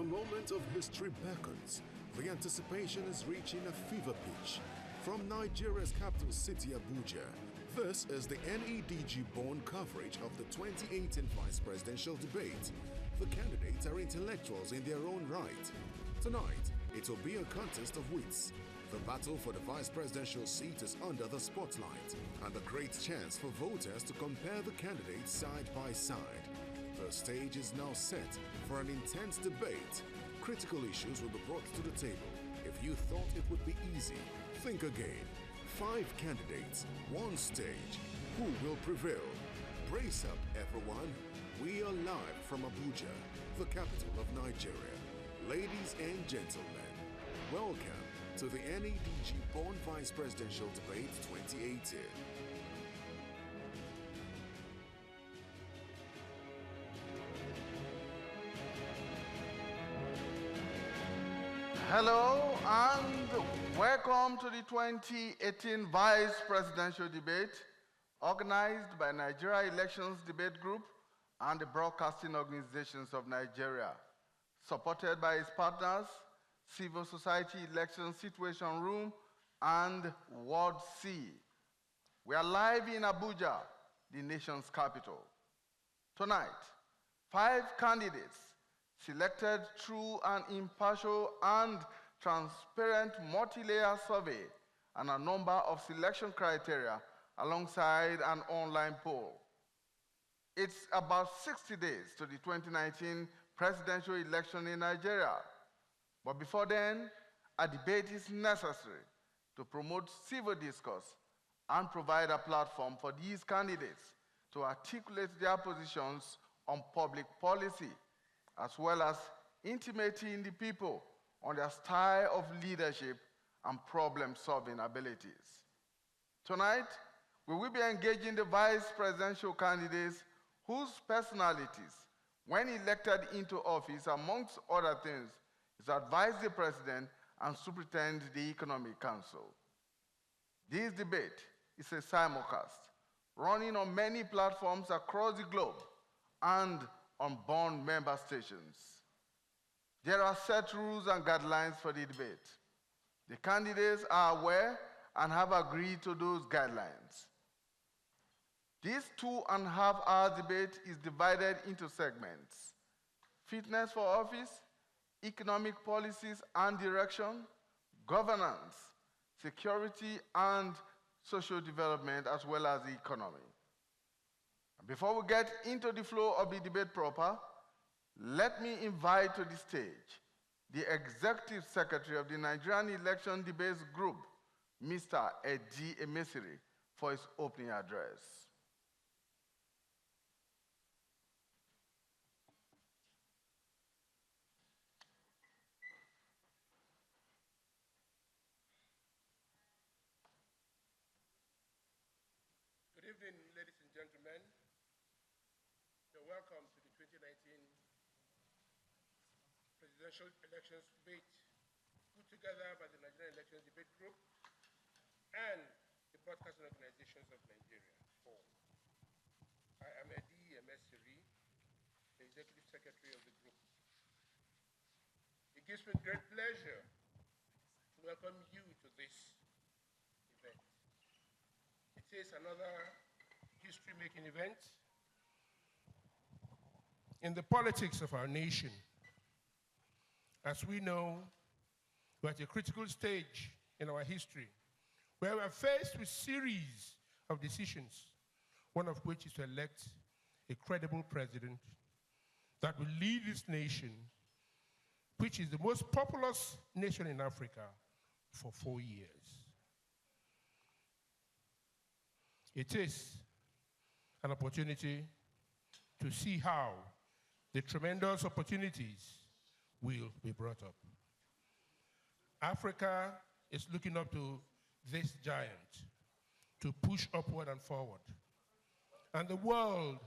A moment of history beckons. The anticipation is reaching a fever pitch. From Nigeria's capital city, Abuja, this is the NEDG-born coverage of the 2018 vice presidential debate. The candidates are intellectuals in their own right. Tonight, it will be a contest of wits. The battle for the vice presidential seat is under the spotlight, and a great chance for voters to compare the candidates side by side. The stage is now set for an intense debate. Critical issues will be brought to the table. If you thought it would be easy, think again. 5 candidates, 1 stage. Who will prevail? Brace up, everyone. We are live from Abuja, the capital of Nigeria. Ladies and gentlemen, welcome to the NEDG-born Vice Presidential Debate 2018. Hello and welcome to the 2018 Vice Presidential Debate, organized by Nigeria Elections Debate Group and the Broadcasting Organizations of Nigeria, supported by its partners, Civil Society Election Situation Room and Ward C. We are live in Abuja, the nation's capital. Tonight, 5 candidates selected through an impartial and transparent multi-layer survey and a number of selection criteria alongside an online poll. It's about 60 days to the 2019 presidential election in Nigeria. But before then, a debate is necessary to promote civil discourse and provide a platform for these candidates to articulate their positions on public policy, as well as intimating the people on their style of leadership and problem-solving abilities. Tonight, we will be engaging the vice presidential candidates whose personalities, when elected into office, amongst other things, is to advise the president and superintend the Economic Council. This debate is a simulcast, running on many platforms across the globe and on bond member stations. There are set rules and guidelines for the debate. The candidates are aware and have agreed to those guidelines. This 2.5-hour debate is divided into segments: fitness for office, economic policies and direction, governance, security and social development, as well as the economy. Before we get into the flow of the debate proper, let me invite to the stage the Executive Secretary of the Nigerian Election Debates Group, Mr. Eddie Emesiri, for his opening address. Good evening, ladies and gentlemen. You're welcome to the 2019 presidential elections debate put together by the Nigerian Elections Debate Group and the Broadcasting Organizations of Nigeria. I am Eddie Emesiri, the Executive Secretary of the group. It gives me great pleasure to welcome you to this event. It is another history-making event in the politics of our nation. As we know, we're at a critical stage in our history where we are faced with a series of decisions, one of which is to elect a credible president that will lead this nation, which is the most populous nation in Africa, for 4 years. It is an opportunity to see how the tremendous opportunities will be brought up. Africa is looking up to this giant to push upward and forward. And the world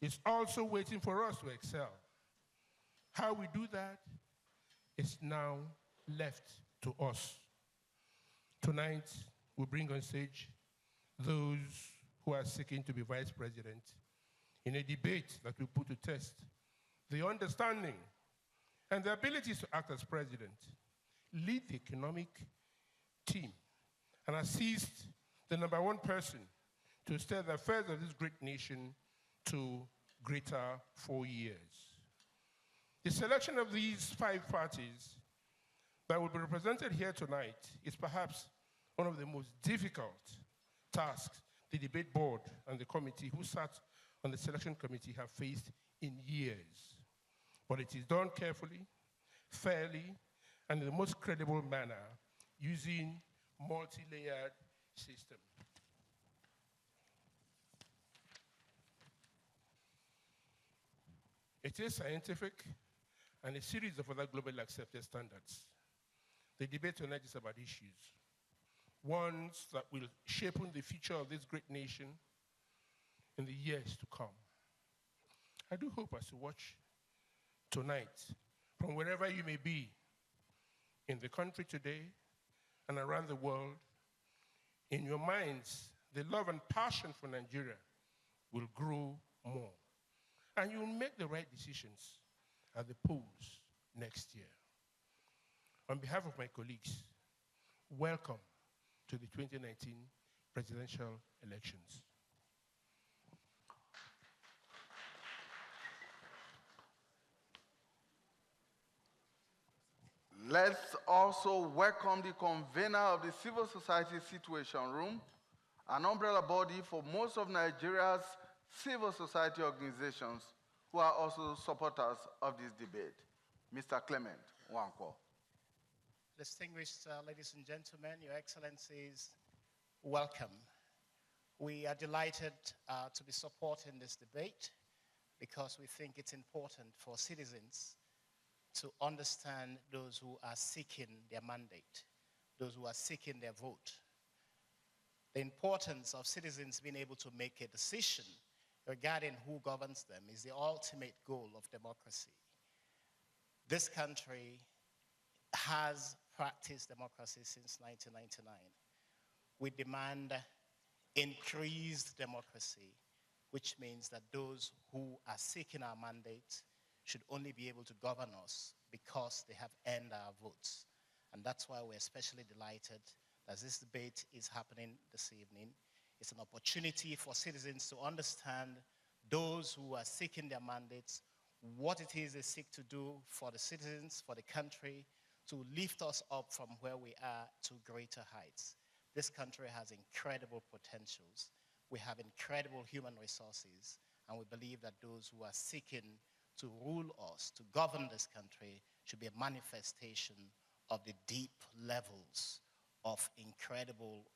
is also waiting for us to excel. How we do that is now left to us. Tonight, we bring on stage those who are seeking to be vice president in a debate that will put to test the understanding and the abilities to act as president, lead the economic team, and assist the number one person to steer the affairs of this great nation to greater 4 years. The selection of these 5 parties that will be represented here tonight is perhaps one of the most difficult tasks the debate board and the committee who sat on the selection committee have faced in years. But it is done carefully, fairly, and in the most credible manner using multi-layered system. It is scientific and a series of other globally accepted standards. The debate tonight is about issues, ones that will shape the future of this great nation in the years to come. I do hope as you watch tonight, from wherever you may be in the country today and around the world, in your minds, the love and passion for Nigeria will grow more. And you will make the right decisions at the polls next year. On behalf of my colleagues, welcome to the 2019 presidential elections. Let's also welcome the convener of the Civil Society Situation Room, an umbrella body for most of Nigeria's civil society organizations who are also supporters of this debate, Mr. Clement Wankwo. Distinguished ladies and gentlemen, Your Excellencies, welcome. We are delighted to be supporting this debate because we think it's important for citizens to understand those who are seeking their mandate, those who are seeking their vote. The importance of citizens being able to make a decision regarding who governs them is the ultimate goal of democracy. This country has practiced democracy since 1999. We demand increased democracy, which means that those who are seeking our mandate should only be able to govern us because they have earned our votes. And that's why we're especially delighted that this debate is happening this evening. It's an opportunity for citizens to understand those who are seeking their mandates, what it is they seek to do for the citizens, for the country, to lift us up from where we are to greater heights. This country has incredible potentials. We have incredible human resources, and we believe that those who are seeking to rule us, to govern this country, should be a manifestation of the deep levels of incredible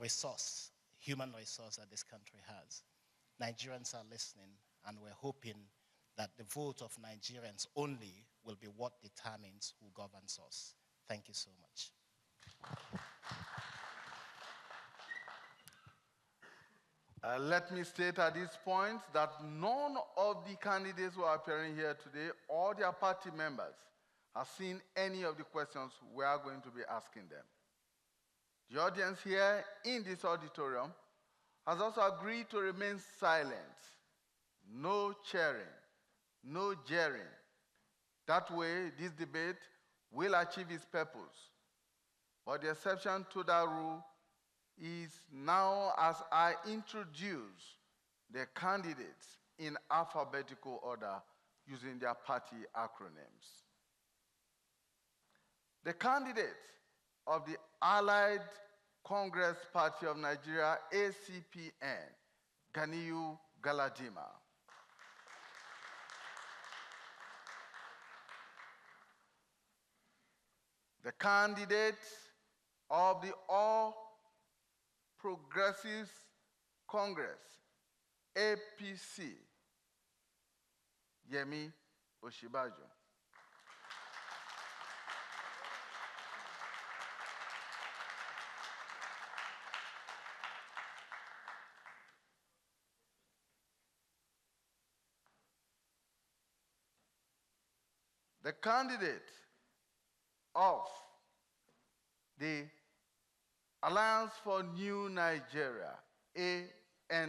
resource, human resource that this country has. Nigerians are listening, and we're hoping that the vote of Nigerians only will be what determines who governs us. Thank you so much. Let me state at this point that none of the candidates who are appearing here today or their party members have seen any of the questions we are going to be asking them. The audience here in this auditorium has also agreed to remain silent. No cheering, no jeering. That way, this debate will achieve its purpose. But the exception to that rule is now as I introduce the candidates in alphabetical order using their party acronyms. The candidate of the Allied Congress Party of Nigeria, ACPN, Ganiyu Galadima. The candidate of the All Progressives Congress, APC, Yemi Oshibajo. The candidate of the Alliance for New Nigeria, ANN,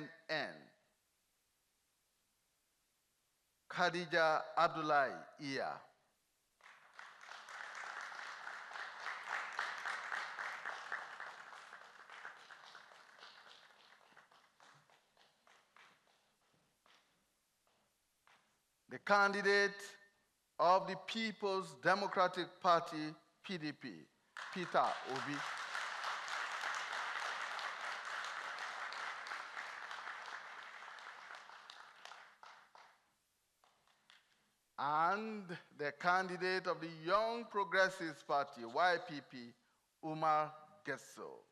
Khadija Abdullahi Iya. the candidate of the People's Democratic Party, PDP, Peter Obi. And the candidate of the Young Progressives Party, YPP, Umar Gesso.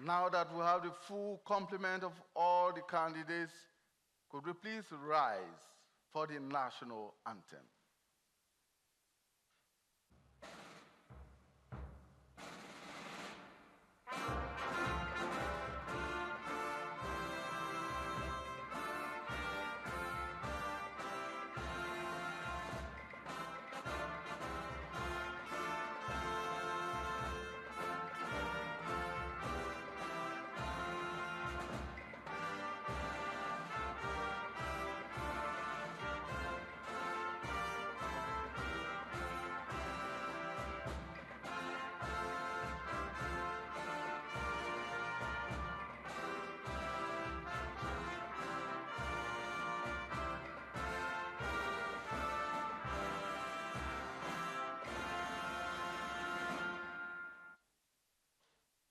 Now that we have the full complement of all the candidates, could we please rise for the national anthem?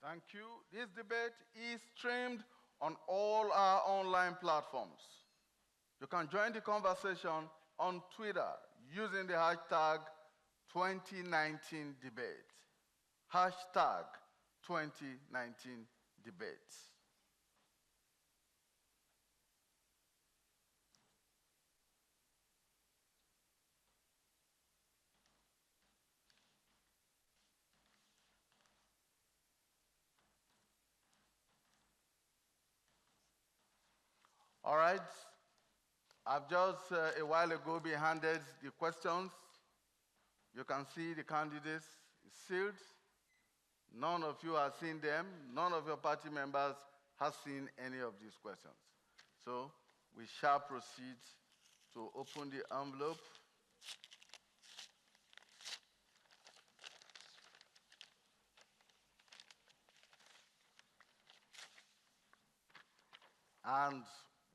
Thank you. This debate is streamed on all our online platforms. You can join the conversation on Twitter using the hashtag 2019debate. Hashtag 2019debate. All right. I've just a while ago been handed the questions. You can see the candidates sealed. None of you have seen them. None of your party members has seen any of these questions. So we shall proceed to open the envelope. And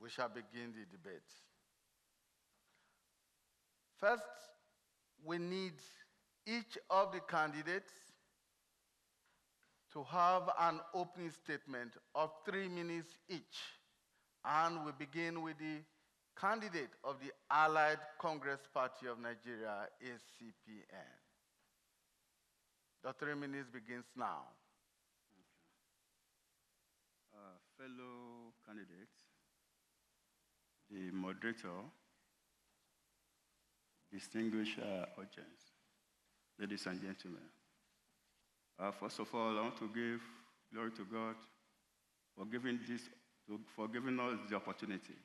we shall begin the debate. First, we need each of the candidates to have an opening statement of 3 minutes each. And we begin with the candidate of the Allied Congress Party of Nigeria, ACPN. The 3 minutes begins now. Fellow candidates, the moderator, distinguished audience, ladies and gentlemen. First of all, I want to give glory to God for giving us the opportunity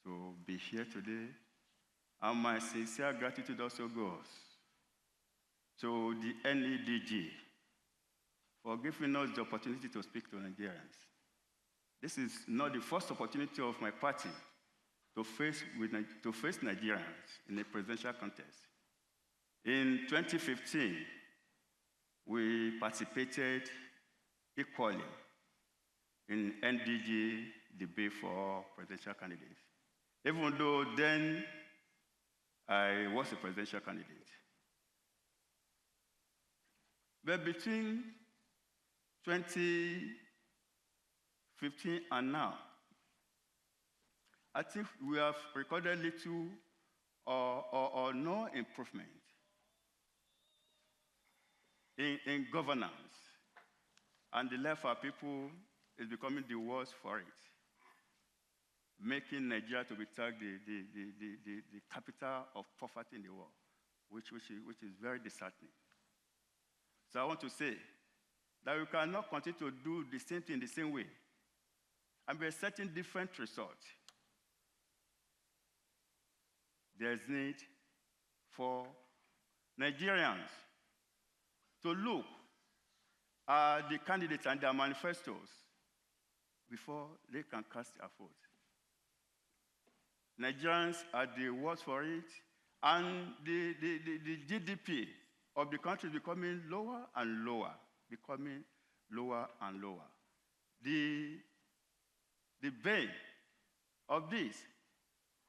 to be here today. And my sincere gratitude also goes to the NEDG for giving us the opportunity to speak to Nigerians. This is not the first opportunity of my party to face Nigerians in a presidential contest. In 2015, we participated equally in NDG debate for presidential candidates, even though then I was a presidential candidate. But between 2015 and now, I think we have recorded little or no improvement in governance. And the life of people is becoming the worse for it, making Nigeria to be tagged the capital of poverty in the world, which is very disheartening. So I want to say that we cannot continue to do the same thing the same way and be expecting different results. There's need for Nigerians to look at the candidates and their manifestos before they can cast their vote. Nigerians are the worse for it, And the GDP of the country is becoming lower and lower, becoming lower and lower. The bane of this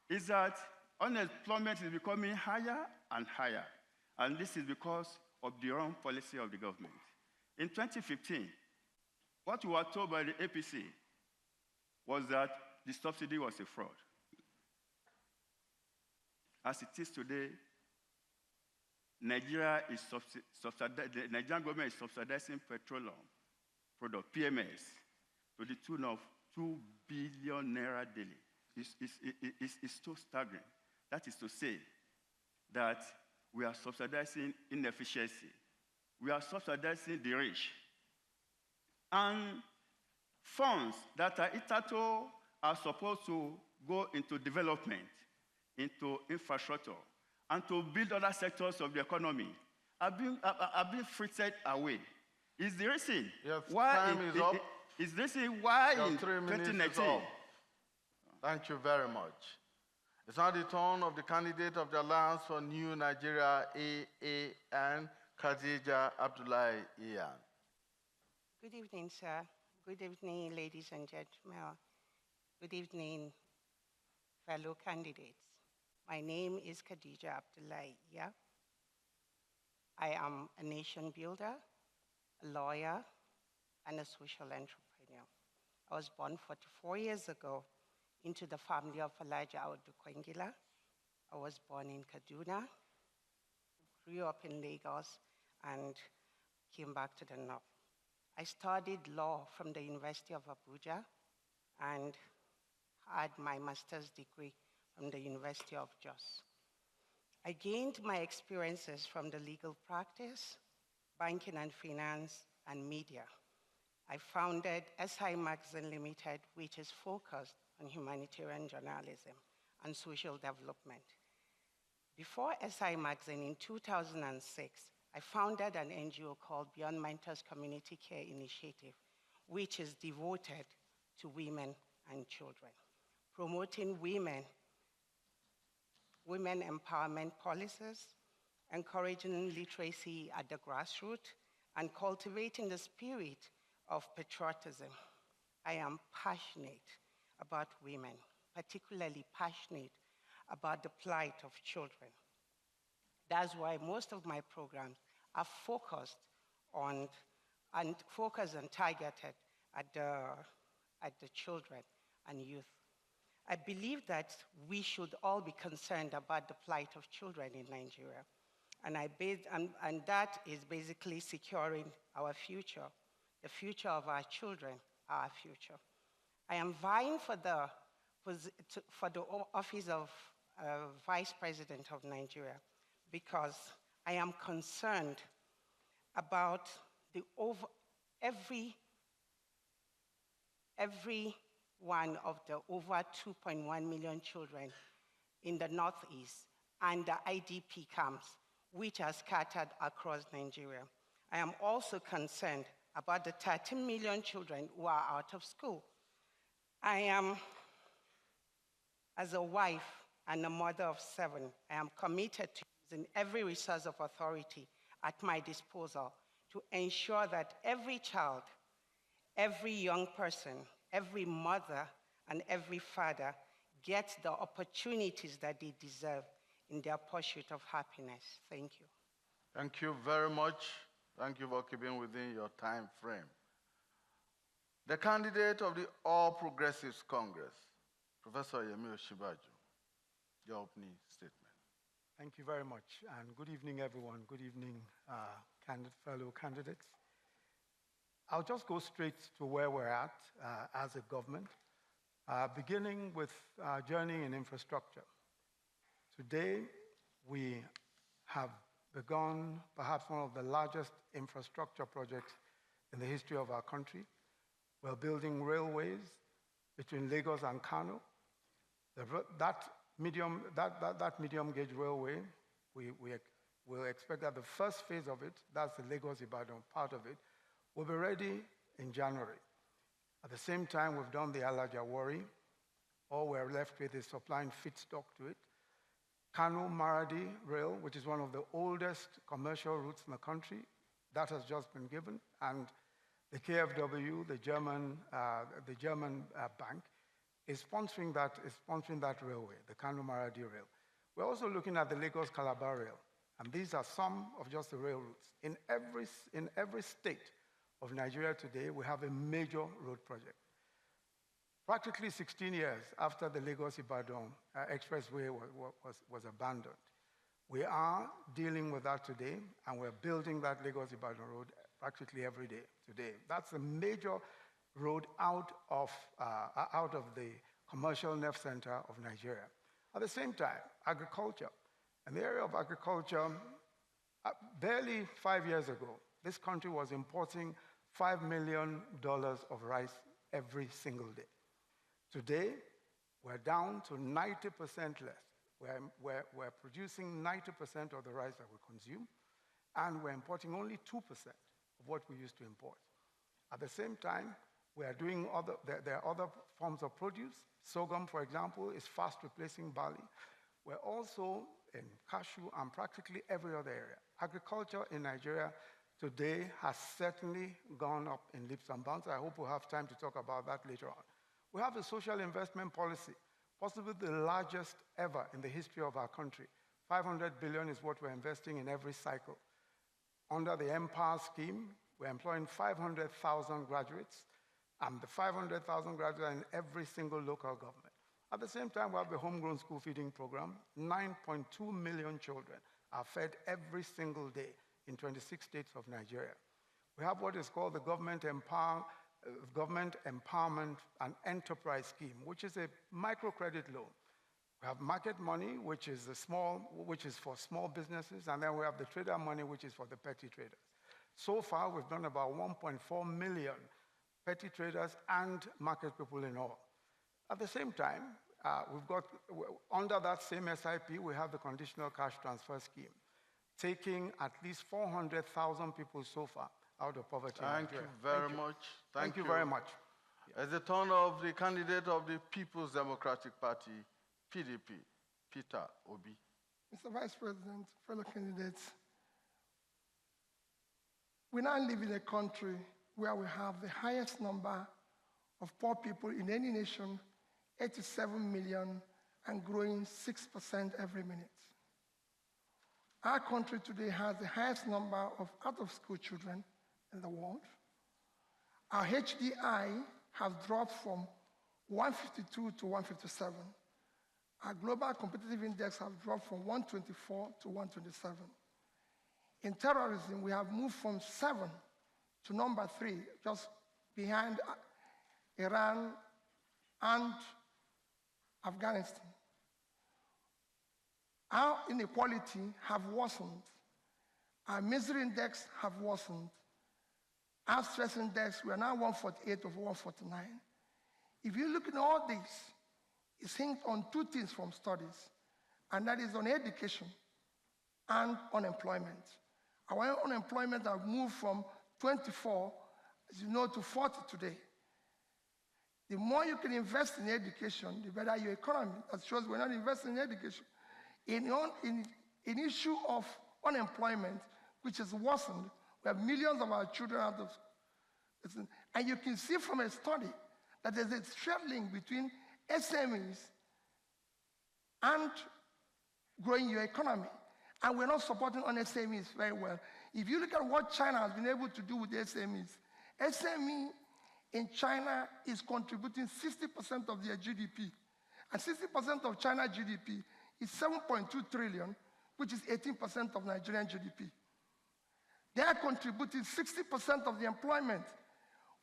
is that unemployment is becoming higher and higher, and this is because of the wrong policy of the government. In 2015, what we were told by the APC was that the subsidy was a fraud. As it is today, the Nigerian government is subsidizing petroleum product, PMS, to the tune of 2 billion naira daily. It's so staggering. That is to say that we are subsidizing inefficiency. We are subsidizing the rich. And funds that are hitherto are supposed to go into development, into infrastructure, and to build other sectors of the economy are being frittered away. Is the reason why is the reason why in 2019. Thank you very much. It's now the turn of the candidate of the Alliance for New Nigeria, AAN, Khadija Abdullahi Iyan. Good evening, sir. Good evening, ladies and gentlemen. Good evening, fellow candidates. My name is Khadija Abdullahi Iyan. I am a nation builder, a lawyer, and a social entrepreneur. I was born 44 years ago into the family of Elijah Audu Kwengila. I was born in Kaduna, grew up in Lagos, and came back to the north. I studied law from the University of Abuja and had my master's degree from the University of Jos. I gained my experiences from the legal practice, banking and finance, and media. I founded SI Magazine Limited, which is focused on humanitarian journalism and social development. Before SI Magazine in 2006, I founded an NGO called Beyond Mentors Community Care Initiative, which is devoted to women and children, promoting women empowerment policies, encouraging literacy at the grassroots, and cultivating the spirit of patriotism. I am passionate about women, particularly passionate about the plight of children. That's why most of my programs are focused and targeted at the children and youth. I believe that we should all be concerned about the plight of children in Nigeria. And that is basically securing our future, the future of our children, our future. I am vying for the office of Vice President of Nigeria because I am concerned about every one of the over 2.1 million children in the Northeast and the IDP camps, which are scattered across Nigeria. I am also concerned about the 13 million children who are out of school. I am, as a wife and a mother of 7, I am committed to using every resource of authority at my disposal to ensure that every child, every young person, every mother, and every father gets the opportunities that they deserve in their pursuit of happiness. Thank you. Thank you very much. Thank you for keeping within your time frame. The candidate of the All Progressives Congress, Professor Yemi Osinbajo, your opening statement. Thank you very much, and good evening, everyone. Good evening, fellow candidates. I'll just go straight to where we're at as a government, beginning with our journey in infrastructure. Today, we have begun perhaps one of the largest infrastructure projects in the history of our country. We're building railways between Lagos and Kano. That medium gauge railway, we will expect that the first phase of it, that's the Lagos-Ibadan part of it, will be ready in January. At the same time, we've done the Alaja Warri. All we're left with is supplying feedstock to it. Kano-Maradi Rail, which is one of the oldest commercial routes in the country, that has just been given, and the KfW, the German bank, is sponsoring that railway, the Kano-Maradi Rail. We're also looking at the Lagos-Calabar Rail, and these are some of just the rail routes. In every state of Nigeria today, we have a major road project. Practically 16 years after the Lagos-Ibadan expressway was abandoned, we are dealing with that today, and we're building that Lagos-Ibadan road practically every day today. That's a major road out of the commercial nerve center of Nigeria. At the same time, agriculture. In the area of agriculture, barely 5 years ago, this country was importing $5 million of rice every single day. Today, we're down to 90% less. We're producing 90% of the rice that we consume, and we're importing only 2% of what we used to import. At the same time, there are other forms of produce. Sorghum, for example, is fast replacing barley. We're also in cashew and practically every other area. Agriculture in Nigeria today has certainly gone up in leaps and bounds. I hope we'll have time to talk about that later on. We have a social investment policy, possibly the largest ever in the history of our country. 500 billion is what we're investing in every cycle. Under the Empower scheme, we're employing 500,000 graduates, and the 500,000 graduates are in every single local government. At the same time, we have the homegrown school feeding program. 9.2 million children are fed every single day in 26 states of Nigeria. We have what is called the Government Empowerment and Enterprise Scheme, which is a microcredit loan. We have market money, which is for small businesses, and then we have the trader money, which is for the petty traders. So far, we've done about 1.4 million petty traders and market people in all. At the same time, under that same SIP, we have the conditional cash transfer scheme, taking at least 400,000 people so far out of poverty. Thank you very much. Thank you very much. As the turn of the candidate of the People's Democratic Party, PDP, Peter Obi. Mr. Vice President, fellow candidates, we now live in a country where we have the highest number of poor people in any nation, 87 million, and growing 6% every minute. Our country today has the highest number of out-of-school children in the world. Our HDI has dropped from 152 to 157. Our global competitive index has dropped from 124 to 127. In terrorism, we have moved from 7 to number 3, just behind Iran and Afghanistan. Our inequality have worsened. Our misery index have worsened. Our stress index, we are now 148 of 149. If you look at all this, it's hinged on 2 things from studies, and that is on education and unemployment. Our unemployment has moved from 24, as you know, to 40 today. The more you can invest in education, the better your economy. That shows we're not investing in education. In issue of unemployment, which is worsened, we have millions of our children out of school. And you can see from a study that there's a straight link between SMEs and growing your economy. And we're not supporting on SMEs very well. If you look at what China has been able to do with the SMEs, SME in China is contributing 60% of their GDP. And 60% of China's GDP is 7.2 trillion, which is 18% of Nigerian GDP. They are contributing 60% of the employment.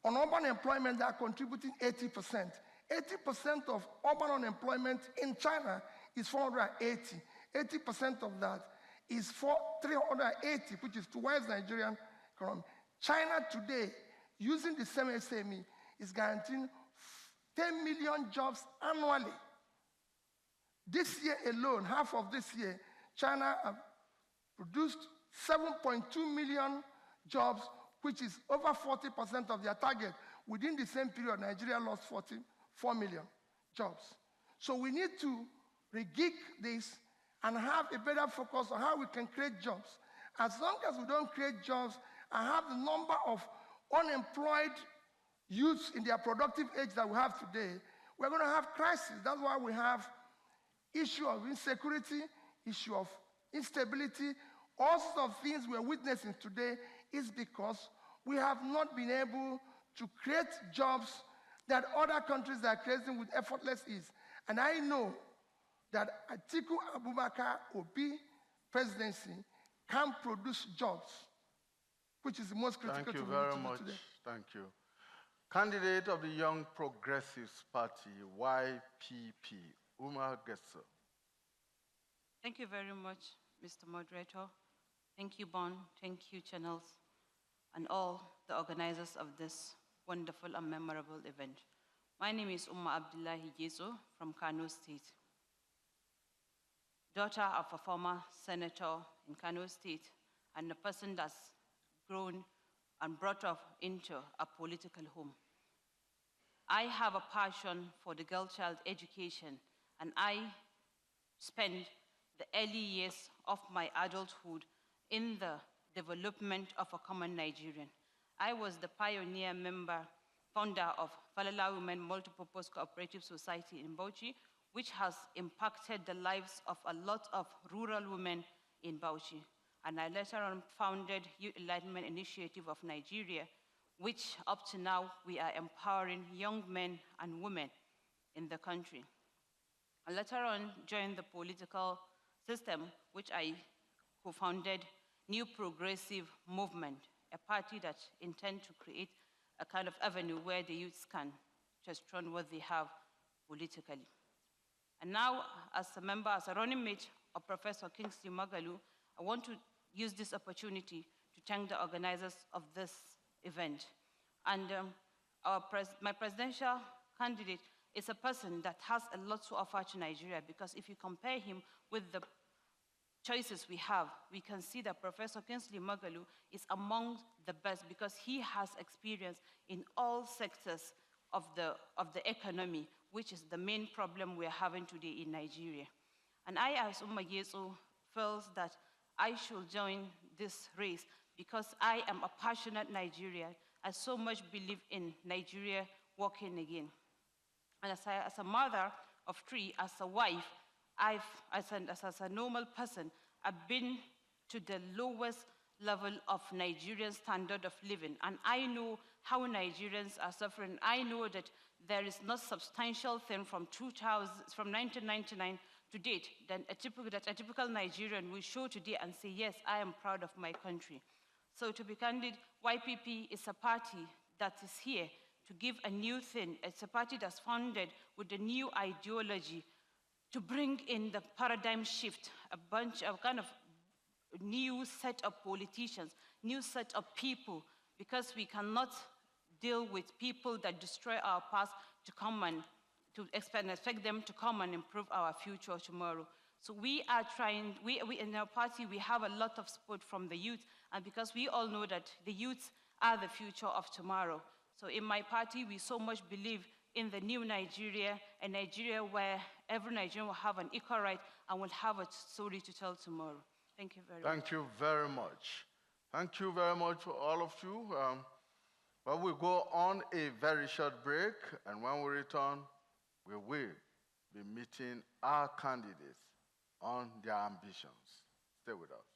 On urban employment, they are contributing 80%. 80% of urban unemployment in China is 480. 80% of that is for 380, which is twice Nigerian economy. China today, using the same SME, is guaranteeing 10 million jobs annually. This year alone, half of this year, China have produced 7.2 million jobs, which is over 40% of their target. Within the same period, Nigeria lost 44 million jobs. So we need to re-gig this and have a better focus on how we can create jobs. As long as we don't create jobs and have the number of unemployed youths in their productive age that we have today, we're going to have crisis. That's why we have issue of insecurity, issue of instability. All sorts of things we're witnessing today is because we have not been able to create jobs that other countries are creating with effortless ease. And I know that Atiku Abubakar Obi presidency can produce jobs, which is the most critical Thank you to very do much. today. Thank you. Candidate of the Young Progressives Party, YPP, Umar Gesser. Thank you very much, Mr. Moderator. Thank you, Bon. Thank you, Channels, and all the organizers of this wonderful and memorable event. My name is Umar Abdullahi Yezo from Kano State, daughter of a former senator in Kano State and a person that's grown and brought up into a political home. I have a passion for the girl child education, and I spent the early years of my adulthood in the development of a common Nigerian. I was the pioneer member, founder of Falala Women Multipurpose Cooperative Society in Bauchi, which has impacted the lives of a lot of rural women in Bauchi. And I later on founded Youth Enlightenment Initiative of Nigeria, which up to now we are empowering young men and women in the country. I later on joined the political system, which I co-founded New Progressive Movement, a party that intends to create a kind of avenue where the youths can just run what they have politically. And now, as a member, as a running mate of Professor Kingsley Magalu, I want to use this opportunity to thank the organizers of this event. And my presidential candidate is a person that has a lot to offer to Nigeria, because if you compare him with the choices we have, we can see that Professor Kingsley Magalu is among the best because he has experience in all sectors of the economy, which is the main problem we're having today in Nigeria. And I, as Umar Yeso, feels that I should join this race because I am a passionate Nigerian. I so much believe in Nigeria working again. And as a mother of three, as a wife, as a normal person, I've been to the lowest level of Nigerian standard of living. And I know how Nigerians are suffering. I know that there is no substantial thing from 1999 to date that a typical Nigerian will show today and say, yes, I am proud of my country. So to be candid, YPP is a party that is here to give a new thing. It's a party that's founded with a new ideology to bring in the paradigm shift, a kind of new set of politicians, new set of people, because we cannot deal with people that destroy our past to come and to expect them to come and improve our future tomorrow. So we are trying, we in our party, we have a lot of support from the youth, and because we all know that the youth are the future of tomorrow. So in my party, we so much believe in the new Nigeria, a Nigeria where every Nigerian will have an equal right and will have a story to tell tomorrow. Thank you very much. Thank you very much. Thank you very much for all of you. Well, we'll go on a very short break, and when we return, we will be meeting our candidates on their ambitions. Stay with us.